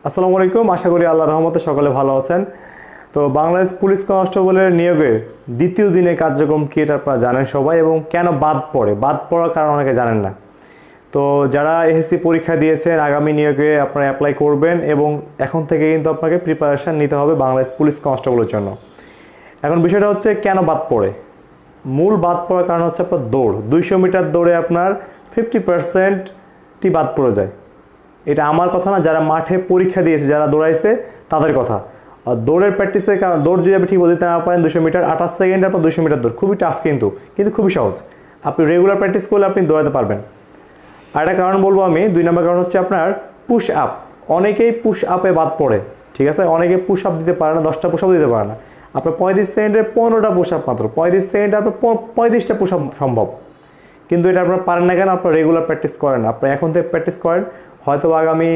আসসালামু আলাইকুম, আশা করি আল্লাহর রহমতে সকলে ভালো আছেন। তো বাংলাদেশ পুলিশ কনস্টেবলের নিয়োগের দ্বিতীয় দিনের কার্যক্রম কি এটা আপনারা জানেন সবাই, এবং কেন বাদ পড়ার কারণ অনেকে জানেন না। তো যারা এসএসসি পরীক্ষা দিয়েছেন আগামী নিয়োগে আপনারা অ্যাপ্লাই করবেন, এবং এখন থেকে কিন্তু আপনাকে প্রিপারেশান নিতে হবে বাংলাদেশ পুলিশ কনস্টেবলের জন্য। এখন বিষয়টা হচ্ছে কেন বাদ পড়ে। মূল বাদ পড়ার কারণ হচ্ছে আপনার দৌড়। 200 মিটার দৌড়ে আপনার 50%টি বাদ পড়ে যায়। এটা আমার কথা না, যারা মাঠে পরীক্ষা দিয়েছে, যারা দৌড়াইছে তাদের কথা। আর দৌড়ের প্র্যাকটিসের কারণ, দৌড় যদি আপনি ঠিক বলতে না পারেন 200 মিটার 28 সেকেন্ডে আপনার 200 মিটার দৌড় খুবই টাফ, কিন্তু খুবই সহজ। আপনি রেগুলার প্র্যাকটিস করলে আপনি দৌড়াতে পারবেন। আর একটা কারণ বলবো আমি, 2 নম্বর কারণ হচ্ছে আপনার পুশ আপ। অনেকেই পুশ আপে বাদ পড়ে, ঠিক আছে। অনেকে পুশ আপ দিতে পারে না, 10টা পুশ আপ দিতে পারে না। আপনার 35 সেকেন্ডে 15টা পুশ আপ মাত্র, 35 সেকেন্ডে আপনার 35টা পুশ আপ সম্ভব। কিন্তু এটা আপনারা পারেন না কেন? আপনার রেগুলার প্র্যাকটিস করেন, আপনি এখন থেকে প্র্যাকটিস করেন, হয়তো আগামী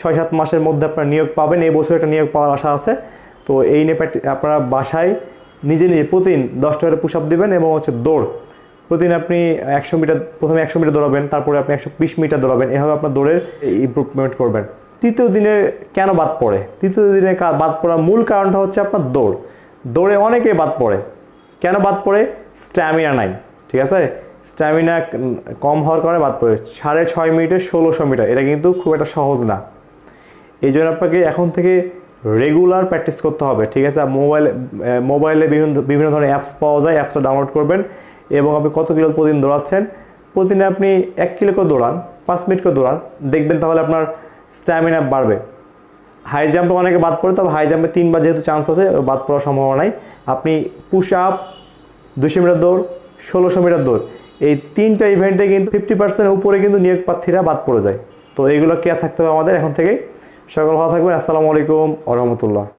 6-7 মাসের মধ্যে আপনার নিয়োগ পাবেন। এই বছর একটা নিয়োগ পাওয়ার আশা আছে। তো এই নিয়ে আপনারা বাসায় নিজে প্রতিদিন 10টা করে পুশ আপ দেবেন, এবং হচ্ছে দৌড় প্রতিদিন আপনি 100 মিটার, প্রথমে 100 মিটার দৌড়াবেন, তারপরে আপনি 120 মিটার দৌড়াবেন। এভাবে আপনার দৌড়ের ইমপ্রুভমেন্ট করবেন। তৃতীয় দিনে কেন বাদ পড়ে? তৃতীয় দিনে বাদ পড়ার মূল কারণটা হচ্ছে আপনার দৌড়। দৌড়ে অনেকে বাদ পড়ে। কেন বাদ পড়ে? স্ট্যামিনা নাই, ঠিক আছে। স্ট্যামিনা কম হওয়ার কারণে বাদ পড়ে। 6.5 মিনিটে 1600 মিটার, এটা কিন্তু খুব একটা সহজ না। এই জন্য আপনাকে এখন থেকে রেগুলার প্র্যাকটিস করতে হবে, ঠিক আছে। মোবাইলে বিভিন্ন ধরনের অ্যাপস পাওয়া যায়, অ্যাপসটা ডাউনলোড করবেন, এবং আপনি কত কিলো প্রতিদিন দৌড়াচ্ছেন। প্রতিদিন আপনি 1 কিলো করে দৌড়ান, 5 মিনিট করে দৌড়ান, দেখবেন তাহলে আপনার স্ট্যামিনা বাড়বে। হাই জাম্পে অনেকে বাদ পড়ে, তবে হাই জাম্পে 3বার যেহেতু চান্স আছে, বাদ পড়ার সম্ভাবনা নাই। আপনি পুশ আপ, 200 মিটার দৌড়, 1600 মিটার দৌড়, এই 3টা ইভেন্টে কিন্তু 50% উপরে কিন্তু নিয়োগ প্রার্থীরা বাদ পড়ে যায়। তো এইগুলো কেয়ার থাকতে হবে আমাদের এখন থেকেই। সকল ভালো থাকবেন। আসসালামু আলাইকুম ওয়া রাহমাতুল্লাহ।